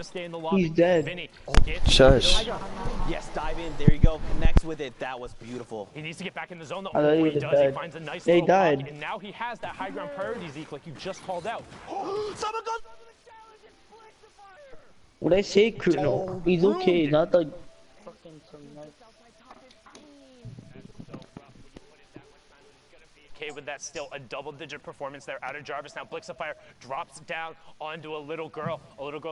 Stay in the lobby. He's dead. Vinny Shush. Yes, dive in. There you go. Connects with it. That was beautiful. He needs to get back in the zone. I thought he He was does. dead. He finds a nice He little died. pocket, and now he has that high ground priority, Zeke, like you just called out. Someone goes for the challenge and flicks the fire. What I say, Kuno? He's okay. Not the fucking some nice. Okay, with that, still a double-digit performance there out of Jarvis. Now Blixifier drops down onto a little girl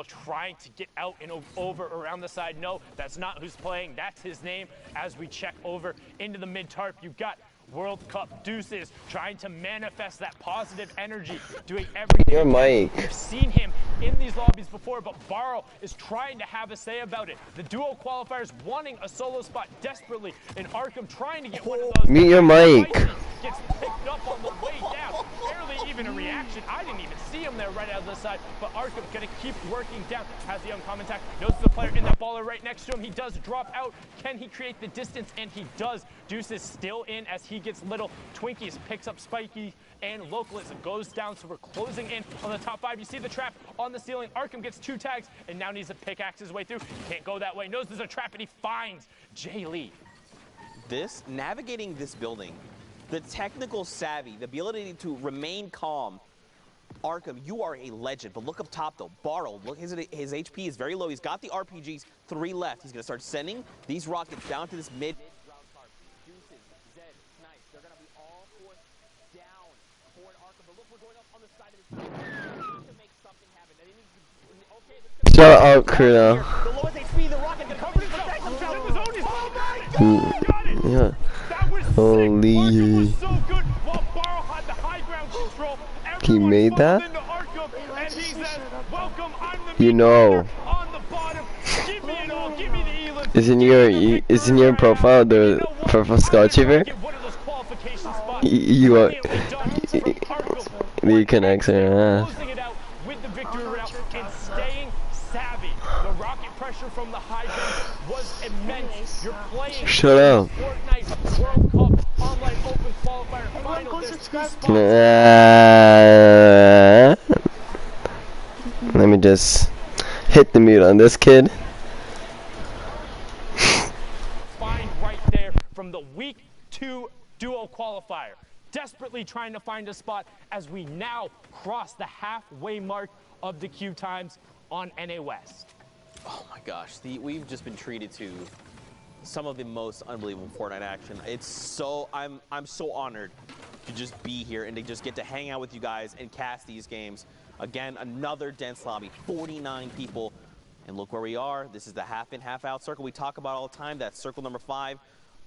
trying to get out and over around the side. No, that's not who's playing. That's his name. As we check over into the mid-tarp, you've got World Cup Deuces trying to manifest that positive energy, doing everything. Your mic. We've seen him in these lobbies before, but Barrow is trying to have a say about it. The duo qualifiers wanting a solo spot desperately, and Arkham trying to get one of those. Mute your mic. Gets picked up on the way down. Barely even a reaction. I didn't even see him there right out of the side, but Arkham gonna keep working down. Has the uncommon attack. Notices the player in that baller right next to him. He does drop out. Can he create the distance? And he does. Deuce is still in as he gets little. Twinkies picks up Spiky and Localist goes down, so we're closing in on the top 5. You see the trap on the ceiling. Arkham gets 2 tags and now needs to pickaxe his way through. Can't go that way. Knows there's a trap and he finds Jay Lee. Navigating this building, the technical savvy, the ability to remain calm. Arkham, you are a legend, but look up top though. Barrow, look, his HP is very low. He's got the RPGs, 3 left. He's gonna start sending these rockets down to this mid. Deuces, Zed, Knight, they're gonna be all forced down toward Arkham. But look, we're going up on the side of this. To make something happen. Okay, Shut up, Kuno. the lowest HP, the rocket, the coverage protects himself. Oh my God! Yeah. That was Holy. sick. Arkham was so good while Barrow had the high ground control. He made that? Into Arkham, and he says, welcome, I'm the You know. on the bottom. Give me it all. Give me the Elam. Isn't your profile the purple skull achiever? Get one of those qualification spots. You are. Brilliantly done from Arkham. You can exit. Closing it out with the victory route and staying savvy. The rocket pressure from the high ground was immense. You're playing Shut up. Fortnite World Cup online open qualifier final. There's 2 spots. Let me just hit the mute on this kid. Find right there from the week 2 duo qualifier. Desperately trying to find a spot as we now cross the halfway mark of the queue times on NA West. Oh my gosh, we've just been treated to some of the most unbelievable Fortnite action. It's so, I'm so honored to just be here and to just get to hang out with you guys and cast these games. Again, another dense lobby, 49 people. And look where we are. This is the half in, half out circle we talk about all the time. That's circle number 5.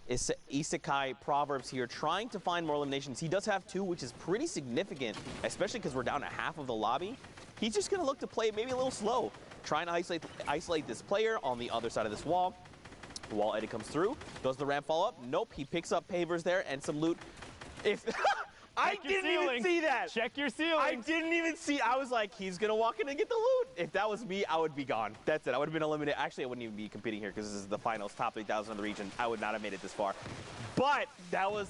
Is Isekai Proverbs here trying to find more eliminations. He does have 2, which is pretty significant, especially because we're down to half of the lobby. He's just going to look to play maybe a little slow, trying to isolate this player on the other side of this wall. The wall Eddie comes through. Does the ramp fall up? Nope. He picks up pavers there and some loot. If I didn't even see that. Check your ceiling. I didn't even see. I was like, he's gonna walk in and get the loot. If that was me, I would be gone. That's it. I would have been eliminated. Actually, I wouldn't even be competing here because this is the finals, top 3,000 of the region. I would not have made it this far. But that was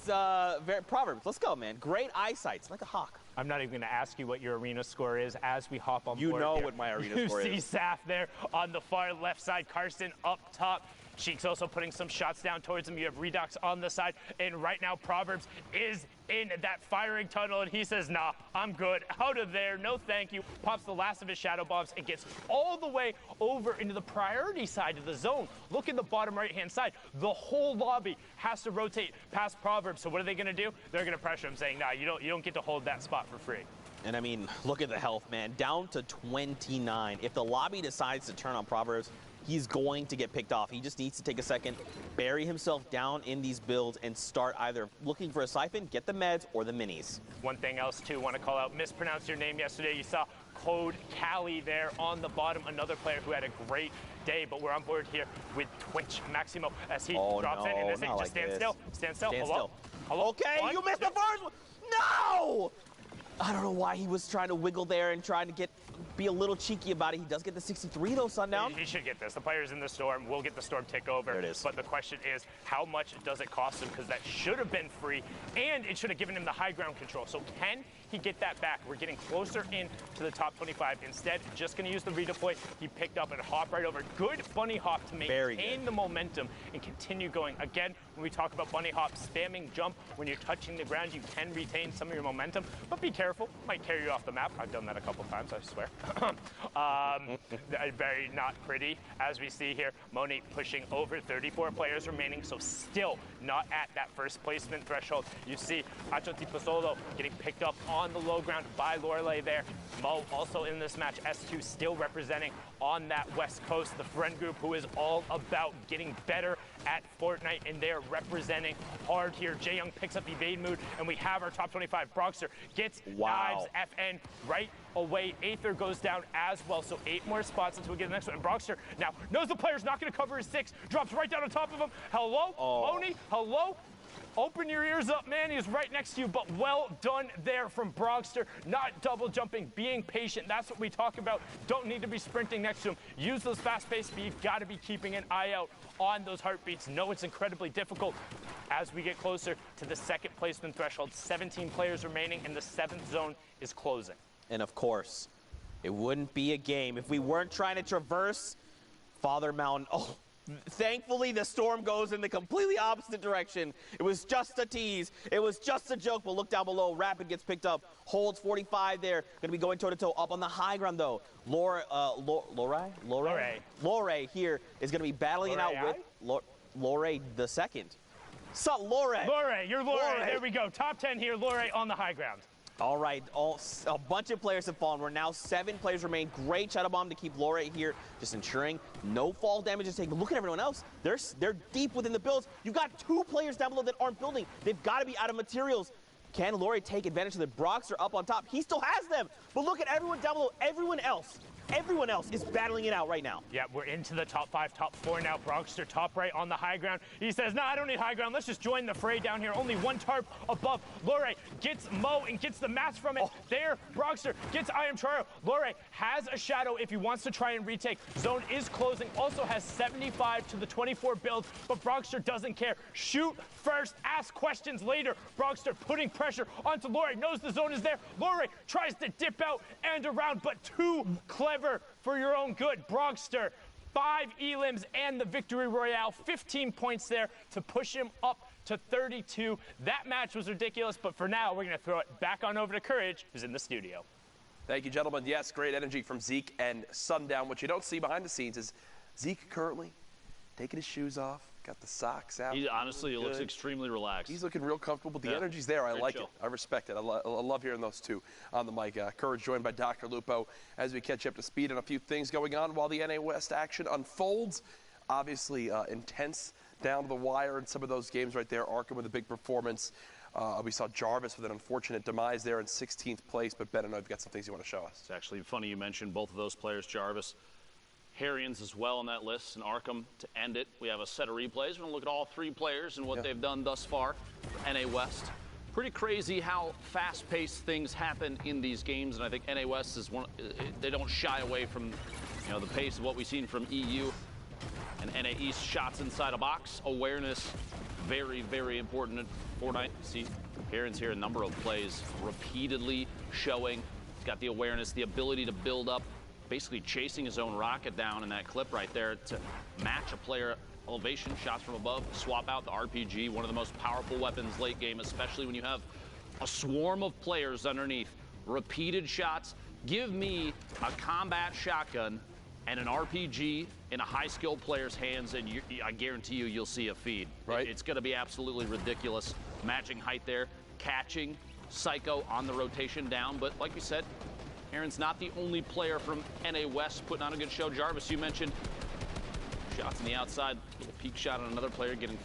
very Proverbs. Let's go, man. Great eyesight. It's like a hawk. I'm not even going to ask you what your arena score is as we hop on board. You know here. what my arena score You is. see Saf there on the far left side. Carson up top. Cheeks also putting some shots down towards him. You have Redux on the side. And right now, Proverbs is in that firing tunnel. And he says, nah, I'm good. Out of there. No thank you. Pops the last of his shadow bombs and gets all the way over into the priority side of the zone. Look at the bottom right-hand side. The whole lobby has to rotate past Proverbs. So what are they going to do? They're going to pressure him, saying, nah, you don't get to hold that spot for free. And I mean, look at the health, man. Down to 29. If the lobby decides to turn on Proverbs, he's going to get picked off. He just needs to take a second, bury himself down in these builds, and start either looking for a siphon, get the meds, or the minis. One thing else, too, want to call out, mispronounced your name yesterday. You saw Code Cali there on the bottom, another player who had a great day, but we're on board here with Twitch Maximo as he drops in and they say, just stand still. Stand still. Hello? Hello? Okay, you missed the first one. No! I don't know why he was trying to wiggle there and trying to get be a little cheeky about it. He does get the 63 though, Sundown. He should get this. The players in the Storm will get the Storm takeover. There it is. But the question is, how much does it cost him? Because that should have been free, and it should have given him the high ground control. So can he get that back? We're getting closer in to the top 25. Instead, just going to use the redeploy. He picked up and hop right over. Good bunny hop to maintain the momentum and continue going. Again, when we talk about bunny hop, spamming jump, when you're touching the ground, you can retain some of your momentum, but be careful. Might carry you off the map. I've done that a couple times, I swear. Very not pretty, as we see here. Moni pushing over 34 players remaining, so still not at that first placement threshold. You see Acho Tiposolo getting picked up on the low ground by Lorelei there. Mo also in this match, S2 still representing on that West Coast, the friend group who is all about getting better at Fortnite, and they're representing hard here. Jaeyoung picks up evade mood, and we have our top 25. Brockster gets knives FN right away. Aether goes down as well, so 8 more spots until we get the next one. And Brockster now knows the player's not going to cover his 6, drops right down on top of him. Hello, Moni, hello? Open your ears up, man. He's right next to you, but well done there from Brockster. Not double jumping, being patient. That's what we talk about. Don't need to be sprinting next to him. Use those fast-paced speed. Got to be keeping an eye out on those heartbeats. No, it's incredibly difficult as we get closer to the second placement threshold. 17 players remaining, and the 7th zone is closing. And of course, it wouldn't be a game if we weren't trying to traverse Father Mountain. Oh, thankfully, the Storm goes in the completely opposite direction. It was just a tease. It was just a joke. But look down below. Rapid gets picked up. Holds 45 there. Going to be going toe-to-toe up on the high ground, though. Lorei here is going to be battling it out with Lorei the second. So, Lorei. Lorei, you're Lorei. There we go. Top 10 here. Lorei on the high ground. All right, a bunch of players have fallen. We're now 7 players remain. Great Shadow Bomb to keep Lorei here, just ensuring no fall damage is taken. But look at everyone else. They're deep within the builds. You've got 2 players down below that aren't building. They've got to be out of materials. Can Lorei take advantage of the Brockster up on top? He still has them. But look at everyone down below. Everyone else is battling it out right now. Yeah, we're into the top 5, top 4 now. Brockster top right on the high ground. He says, no, I don't need high ground. Let's just join the fray down here. Only 1 tarp above. Lorei gets Mo and gets the match from it. There, Brockster gets I Am Charo. Lorei has a shadow if he wants to try and retake. Zone is closing. Also has 75 to the 24 build, but Brockster doesn't care. Shoot first, ask questions later. Brockster putting pressure onto Lorei. Knows the zone is there. Lorei tries to dip out and around, but too clever for your own good. Brockster, 5 elims and the victory royale, 15 points there to push him up to 32. That match was ridiculous, but for now, we're going to throw it back on over to Courage, who's in the studio. Thank you, gentlemen. Yes, great energy from Zeke and Sundown. What you don't see behind the scenes is Zeke currently taking his shoes off, got the socks out. Honestly, he looks extremely relaxed. He's looking real comfortable, but the energy's there. I like it. I respect it. I love hearing those two on the mic. Courage joined by Dr. Lupo as we catch up to speed on a few things going on while the NA West action unfolds. Obviously, intense down to the wire in some of those games right there. Arkham with a big performance. We saw Jarvis with an unfortunate demise there in 16th place, but Ben, I know you've got some things you want to show us. It's actually funny you mentioned both of those players, Jarvis. Harrians as well on that list, and Arkham to end it. We have a set of replays. We're going to look at all 3 players and what they've done thus far for NA West. Pretty crazy how fast-paced things happen in these games, and I think NA West is one. They don't shy away from, the pace of what we've seen from EU and NA East. Shots inside a box, awareness, very, very important in Fortnite. See, Harrians here, a number of plays repeatedly showing. He's got the awareness, the ability to build up, basically chasing his own rocket down in that clip right there to match a player elevation, shots from above, swap out the RPG, one of the most powerful weapons late game, especially when you have a swarm of players underneath. Repeated shots. Give me a combat shotgun and an RPG in a high-skilled player's hands, and I guarantee you'll see a feed. Right. It's going to be absolutely ridiculous. Matching height there, catching Psycho on the rotation down, but like you said, Aaron's not the only player from NA West putting on a good show. Jarvis, you mentioned shots on the outside, little peek shot on another player getting